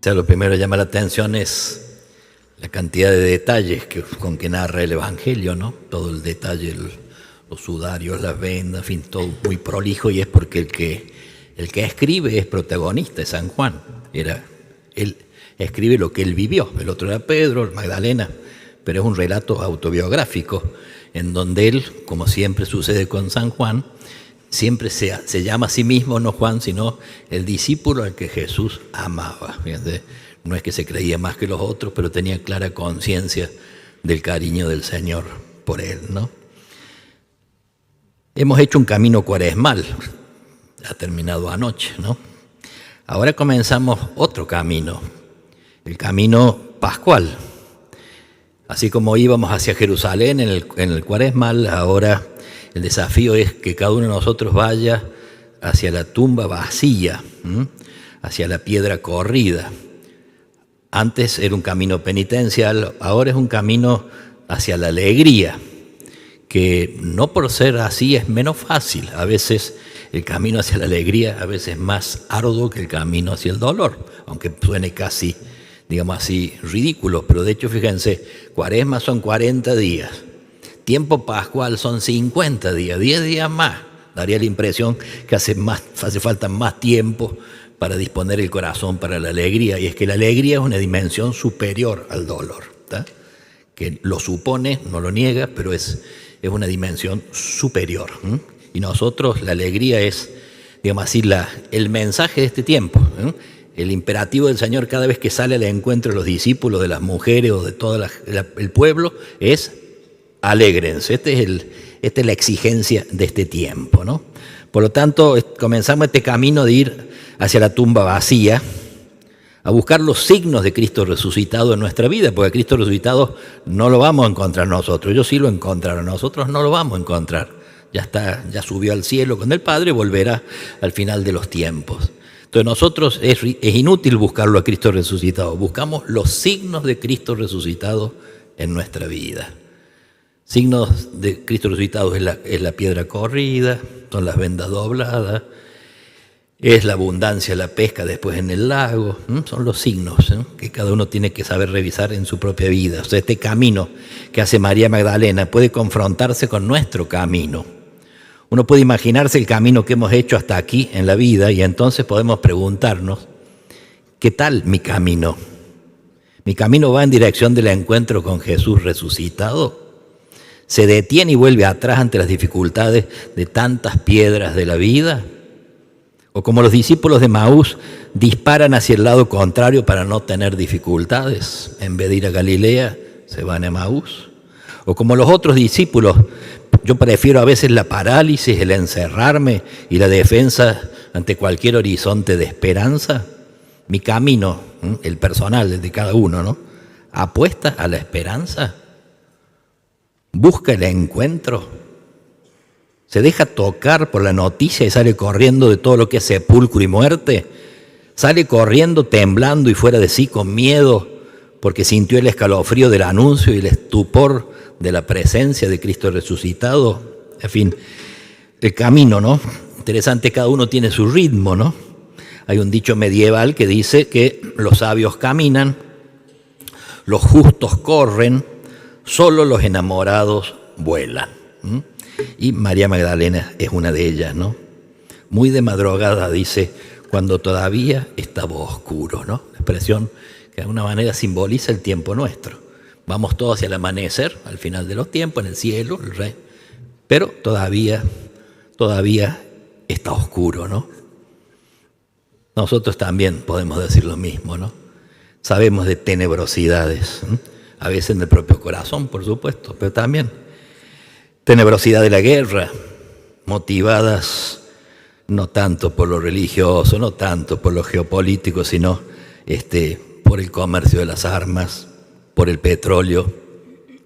sea, lo primero que llama la atención es la cantidad de detalles con que narra el Evangelio, ¿no? Todo el detalle, los sudarios, las vendas, en fin, todo muy prolijo, y es porque el que escribe es protagonista, es San Juan. Él escribe lo que él vivió. El otro era Pedro, Magdalena, pero es un relato autobiográfico en donde él, como siempre sucede con San Juan, siempre se llama a sí mismo, no Juan, sino el discípulo al que Jesús amaba. Fíjense, no es que se creía más que los otros, pero tenía clara conciencia del cariño del Señor por él, ¿no? Hemos hecho un camino cuaresmal, ha terminado anoche, ¿no? Ahora comenzamos otro camino, el camino pascual. Así como íbamos hacia Jerusalén en el cuaresmal, ahora el desafío es que cada uno de nosotros vaya hacia la tumba vacía, hacia la piedra corrida. Antes era un camino penitencial, ahora es un camino hacia la alegría, que no por ser así es menos fácil. A veces el camino hacia la alegría a veces es más arduo que el camino hacia el dolor, aunque suene casi, digamos así, ridículo. Pero de hecho, fíjense, Cuaresma son 40 días, tiempo pascual son 50 días, 10 días más. Daría la impresión que hace falta más tiempo para disponer el corazón para la alegría, y es que la alegría es una dimensión superior al dolor, ¿tá? Que lo supone, no lo niega, pero es una dimensión superior. Y nosotros, la alegría es, digamos así, el mensaje de este tiempo. El imperativo del Señor cada vez que sale al encuentro de los discípulos, de las mujeres o de todo el pueblo, es alégrense. Esta es la exigencia de este tiempo, ¿no? Por lo tanto, comenzamos este camino de ir hacia la tumba vacía, a buscar los signos de Cristo resucitado en nuestra vida, porque a Cristo resucitado no lo vamos a encontrar nosotros. Ellos sí lo encontraron, nosotros no lo vamos a encontrar. Ya subió al cielo con el Padre, volverá al final de los tiempos. Entonces nosotros es inútil buscarlo a Cristo resucitado, buscamos los signos de Cristo resucitado en nuestra vida. Signos de Cristo resucitado es la piedra corrida, son las vendas dobladas, es la abundancia de la pesca después en el lago. Son los signos que cada uno tiene que saber revisar en su propia vida. O sea, este camino que hace María Magdalena puede confrontarse con nuestro camino. Uno puede imaginarse el camino que hemos hecho hasta aquí en la vida, y entonces podemos preguntarnos, ¿qué tal mi camino? ¿Mi camino va en dirección del encuentro con Jesús resucitado? ¿Se detiene y vuelve atrás ante las dificultades de tantas piedras de la vida? ¿O como los discípulos de Maús disparan hacia el lado contrario para no tener dificultades? En vez de ir a Galilea, se van a Maús. O como los otros discípulos, yo prefiero a veces la parálisis, el encerrarme y la defensa ante cualquier horizonte de esperanza. Mi camino, el personal, el de cada uno, ¿no? ¿Apuesta a la esperanza? ¿Busca el encuentro? ¿Se deja tocar por la noticia y sale corriendo de todo lo que es sepulcro y muerte? ¿Sale corriendo temblando y fuera de sí con miedo porque sintió el escalofrío del anuncio y el estupor de la presencia de Cristo resucitado? En fin, el camino, ¿no? Interesante, cada uno tiene su ritmo, ¿no? Hay un dicho medieval que dice que los sabios caminan, los justos corren, solo los enamorados vuelan. Y María Magdalena es una de ellas, ¿no? Muy de madrugada, dice, cuando todavía estaba oscuro, ¿no? La expresión que de alguna manera simboliza el tiempo nuestro. Vamos todos hacia el amanecer, al final de los tiempos, en el cielo, el rey, pero todavía está oscuro, ¿no? Nosotros también podemos decir lo mismo, ¿no? Sabemos de tenebrosidades, a veces en el propio corazón, por supuesto, pero también tenebrosidad de la guerra, motivadas no tanto por lo religioso, no tanto por lo geopolítico, sino por el comercio de las armas, por el petróleo,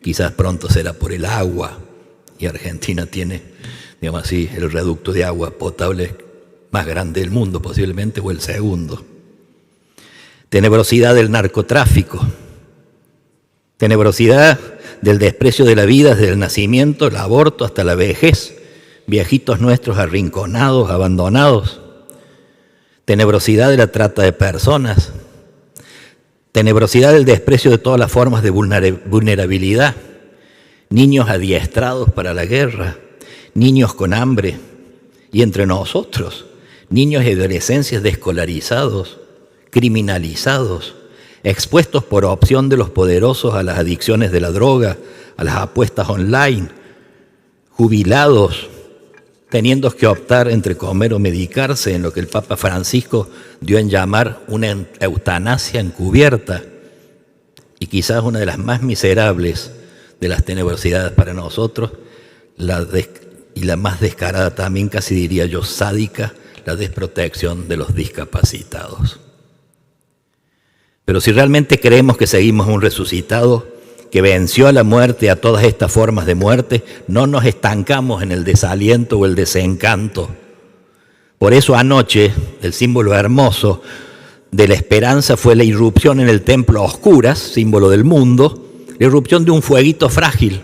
quizás pronto será por el agua, y Argentina tiene, digamos así, el reducto de agua potable más grande del mundo, posiblemente, o el segundo. Tenebrosidad del narcotráfico, tenebrosidad del desprecio de la vida desde el nacimiento, el aborto hasta la vejez, viejitos nuestros arrinconados, abandonados, tenebrosidad de la trata de personas, Tenebrosidad del desprecio de todas las formas de vulnerabilidad. Niños adiestrados para la guerra, niños con hambre, y entre nosotros, niños y adolescencias desescolarizados, criminalizados, expuestos por opción de los poderosos a las adicciones de la droga, a las apuestas online, jubilados, teniendo que optar entre comer o medicarse, en lo que el Papa Francisco dio en llamar una eutanasia encubierta, y quizás una de las más miserables de las tenebrosidades para nosotros, y la más descarada también, casi diría yo, sádica, la desprotección de los discapacitados. Pero si realmente creemos que seguimos a un resucitado que venció a la muerte y a todas estas formas de muerte, no nos estancamos en el desaliento o el desencanto. Por eso anoche el símbolo hermoso de la esperanza fue la irrupción en el templo a oscuras, símbolo del mundo, la irrupción de un fueguito frágil,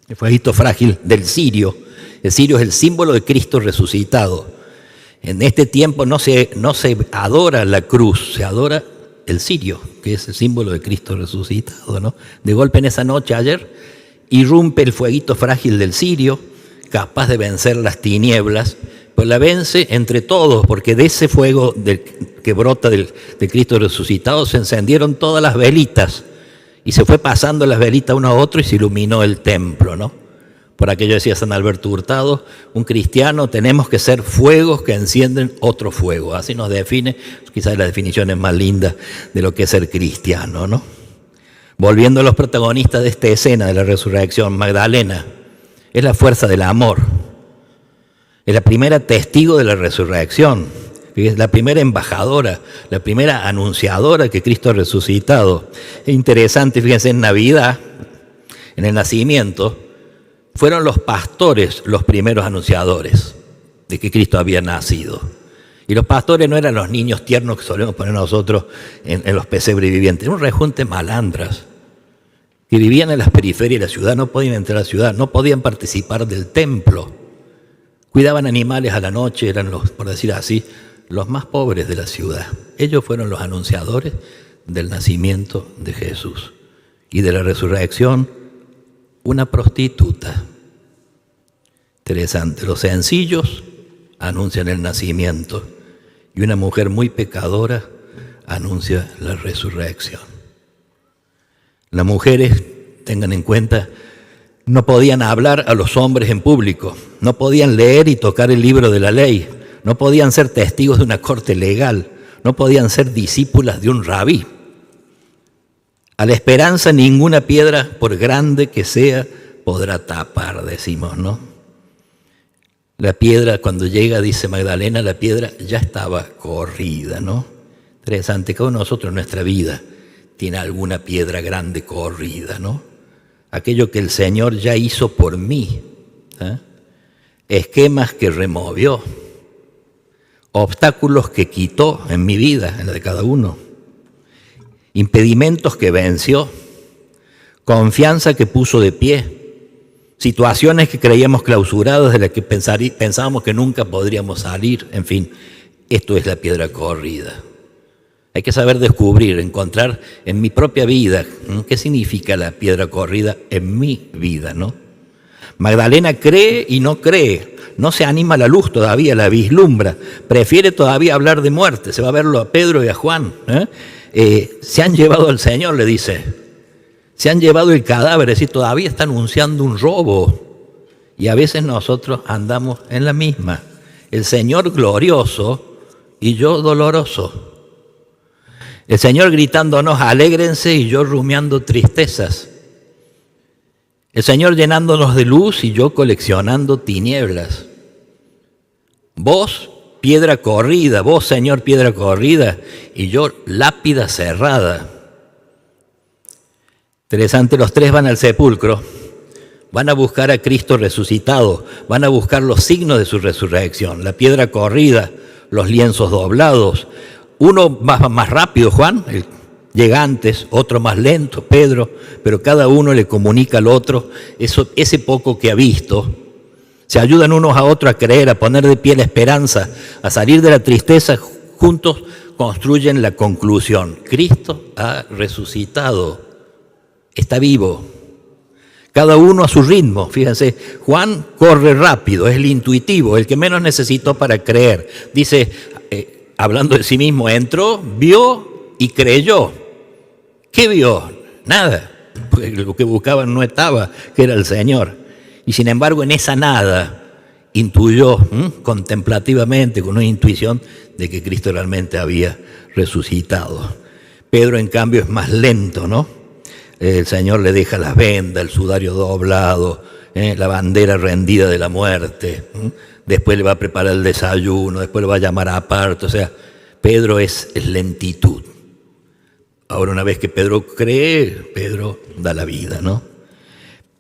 el fueguito frágil del cirio. El cirio es el símbolo de Cristo resucitado. En este tiempo no se adora la cruz, se adora el cirio, que es el símbolo de Cristo resucitado, ¿no? De golpe en esa noche ayer irrumpe el fueguito frágil del cirio, capaz de vencer las tinieblas, pues la vence entre todos, porque de ese fuego que brota de Cristo resucitado se encendieron todas las velitas, y se fue pasando las velitas uno a otro y se iluminó el templo, ¿no? Por aquello decía San Alberto Hurtado, un cristiano tenemos que ser fuegos que encienden otro fuego. Así nos define, quizás la definición es más linda de lo que es ser cristiano, ¿no? Volviendo a los protagonistas de esta escena de la resurrección, Magdalena es la fuerza del amor. Es la primera testigo de la resurrección. Es la primera embajadora, la primera anunciadora que Cristo ha resucitado. Es interesante, fíjense, en Navidad, en el nacimiento, fueron los pastores los primeros anunciadores de que Cristo había nacido. Y los pastores no eran los niños tiernos que solemos poner nosotros en los pesebres vivientes, era un rejunte malandras que vivían en las periferias de la ciudad, no podían entrar a la ciudad, no podían participar del templo. Cuidaban animales a la noche, eran los, por decir así, los más pobres de la ciudad. Ellos fueron los anunciadores del nacimiento de Jesús. Y de la resurrección, una prostituta. Interesante, los sencillos anuncian el nacimiento y una mujer muy pecadora anuncia la resurrección. Las mujeres, tengan en cuenta, no podían hablar a los hombres en público, no podían leer y tocar el libro de la ley, no podían ser testigos de una corte legal, no podían ser discípulas de un rabí. A la esperanza ninguna piedra, por grande que sea, podrá tapar, decimos, ¿no? La piedra, cuando llega, dice Magdalena, la piedra ya estaba corrida, ¿no? Interesante, cada uno de nosotros en nuestra vida tiene alguna piedra grande corrida, ¿no? Aquello que el Señor ya hizo por mí, esquemas que removió, obstáculos que quitó en mi vida, en la de cada uno, impedimentos que venció, confianza que puso de pie, situaciones que creíamos clausuradas, de las que pensábamos que nunca podríamos salir. En fin, esto es la piedra corrida. Hay que saber descubrir, encontrar en mi propia vida qué significa la piedra corrida en mi vida, ¿no? Magdalena cree y no cree, no se anima a la luz todavía, la vislumbra, prefiere todavía hablar de muerte, se va a verlo a Pedro y a Juan, se han llevado al Señor, le dice, se han llevado el cadáver, es decir, todavía está anunciando un robo. Y a veces nosotros andamos en la misma, el Señor glorioso y yo doloroso. El Señor gritándonos, alégrense, y yo rumiando tristezas. El Señor llenándonos de luz y yo coleccionando tinieblas. Vos, piedra corrida, vos, Señor, piedra corrida, y yo, lápida cerrada. Interesante, los tres van al sepulcro, van a buscar a Cristo resucitado, van a buscar los signos de su resurrección, la piedra corrida, los lienzos doblados. Uno más rápido, Juan, llega antes, otro más lento, Pedro, pero cada uno le comunica al otro ese poco que ha visto. Se ayudan unos a otros a creer, a poner de pie la esperanza, a salir de la tristeza juntos construyen la conclusión: Cristo ha resucitado, está vivo. Cada uno a su ritmo. Fíjense, Juan corre rápido, es el intuitivo, el que menos necesitó para creer. Dice, hablando de sí mismo, entró, vio y creyó. ¿Qué vio? Nada, porque lo que buscaban no estaba, que era el Señor. Y sin embargo, en esa nada intuyó contemplativamente, con una intuición, de que Cristo realmente había resucitado. Pedro, en cambio, es más lento, ¿no? El Señor le deja las vendas, el sudario doblado, la bandera rendida de la muerte. Después le va a preparar el desayuno, después le va a llamar aparte. O sea, Pedro es lentitud. Ahora, una vez que Pedro cree, Pedro da la vida, ¿no?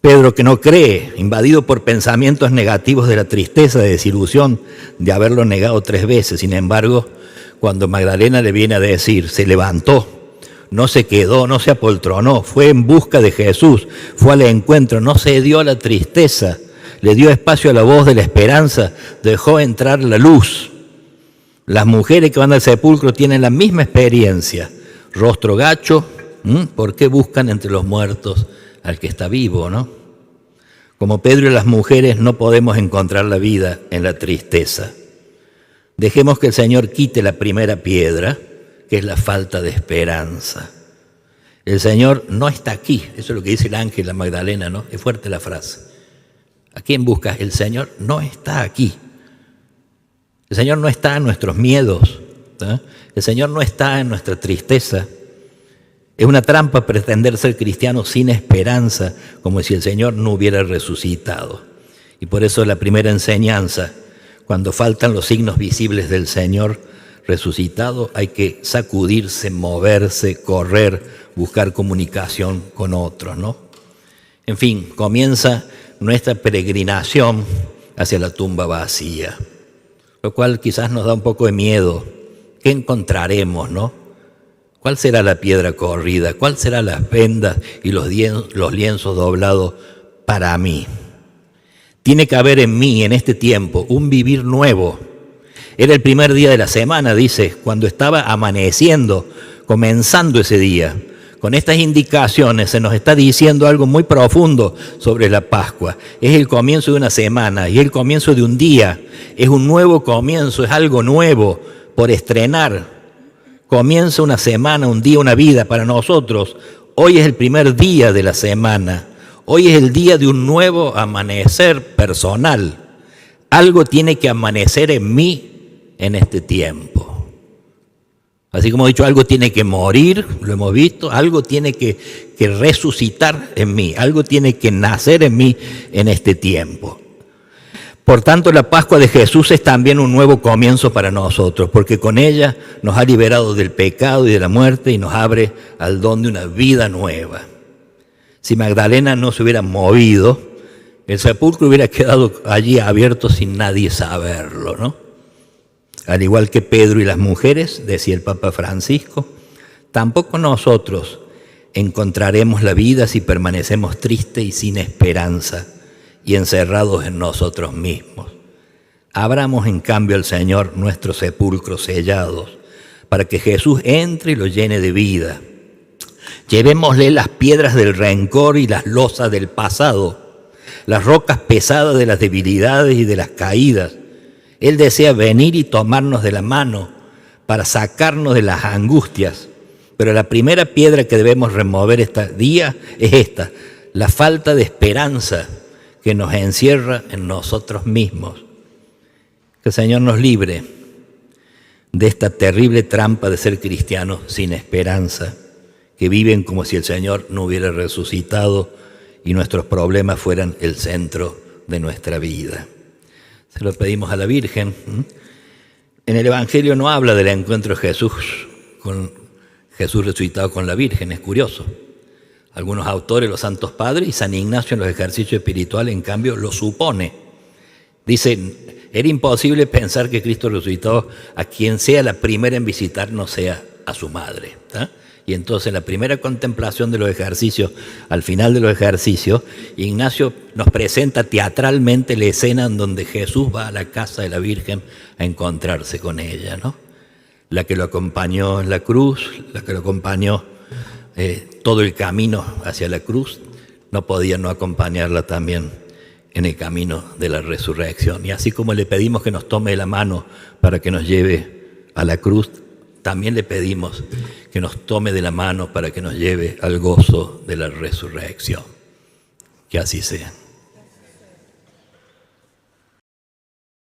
Pedro, que no cree, invadido por pensamientos negativos de la tristeza, de desilusión, de haberlo negado 3 veces. Sin embargo, cuando Magdalena le viene a decir, se levantó, no se quedó, no se apoltronó, fue en busca de Jesús, fue al encuentro, no cedió a la tristeza, le dio espacio a la voz de la esperanza, dejó entrar la luz. Las mujeres que van al sepulcro tienen la misma experiencia. Rostro gacho, ¿por qué buscan entre los muertos al que está vivo, no? Como Pedro y las mujeres no podemos encontrar la vida en la tristeza. Dejemos que el Señor quite la primera piedra, que es la falta de esperanza. El Señor no está aquí, eso es lo que dice el ángel a Magdalena, ¿no? Es fuerte la frase. ¿A quién buscas? El Señor no está aquí. El Señor no está en nuestros miedos, ¿eh? El Señor no está en nuestra tristeza. Es una trampa pretender ser cristiano sin esperanza, como si el Señor no hubiera resucitado. Y por eso la primera enseñanza, cuando faltan los signos visibles del Señor resucitado, hay que sacudirse, moverse, correr, buscar comunicación con otros, ¿no? En fin, comienza nuestra peregrinación hacia la tumba vacía, lo cual quizás nos da un poco de miedo. ¿Qué encontraremos, no? ¿Cuál será la piedra corrida? ¿Cuál serán las vendas y los lienzos doblados para mí? Tiene que haber en mí, en este tiempo, un vivir nuevo. Era el primer día de la semana, dice, cuando estaba amaneciendo, comenzando ese día. Con estas indicaciones se nos está diciendo algo muy profundo sobre la Pascua. Es el comienzo de una semana y el comienzo de un día. Es un nuevo comienzo, es algo nuevo por estrenar. Comienza una semana, un día, una vida para nosotros. Hoy es el primer día de la semana. Hoy es el día de un nuevo amanecer personal. Algo tiene que amanecer en mí en este tiempo. Así como he dicho, algo tiene que morir, lo hemos visto, algo tiene que resucitar en mí, algo tiene que nacer en mí en este tiempo. Por tanto, la Pascua de Jesús es también un nuevo comienzo para nosotros, porque con ella nos ha liberado del pecado y de la muerte y nos abre al don de una vida nueva. Si Magdalena no se hubiera movido, el sepulcro hubiera quedado allí abierto sin nadie saberlo, ¿no? Al igual que Pedro y las mujeres, decía el Papa Francisco, tampoco nosotros encontraremos la vida si permanecemos tristes y sin esperanza y encerrados en nosotros mismos. Abramos en cambio al Señor nuestros sepulcros sellados para que Jesús entre y lo llene de vida. Llevémosle las piedras del rencor y las losas del pasado, las rocas pesadas de las debilidades y de las caídas. Él desea venir y tomarnos de la mano para sacarnos de las angustias. Pero la primera piedra que debemos remover este día es esta, la falta de esperanza que nos encierra en nosotros mismos. Que el Señor nos libre de esta terrible trampa de ser cristianos sin esperanza, que viven como si el Señor no hubiera resucitado y nuestros problemas fueran el centro de nuestra vida. Se lo pedimos a la Virgen. En el Evangelio no habla del encuentro de Jesús resucitado con la Virgen, es curioso. Algunos autores, los santos padres y San Ignacio en los ejercicios espirituales, en cambio, lo supone. Dicen, era imposible pensar que Cristo resucitó a quien sea la primera en visitar no sea a su madre, ¿tá? Y entonces la primera contemplación de los ejercicios, al final de los ejercicios, Ignacio nos presenta teatralmente la escena en donde Jesús va a la casa de la Virgen a encontrarse con ella, ¿no? la que lo acompañó en la cruz, la que lo acompañó todo el camino hacia la cruz, no podía no acompañarla también en el camino de la resurrección. Y así como le pedimos que nos tome la mano para que nos lleve a la cruz, también le pedimos que nos tome de la mano para que nos lleve al gozo de la resurrección. Que así sea.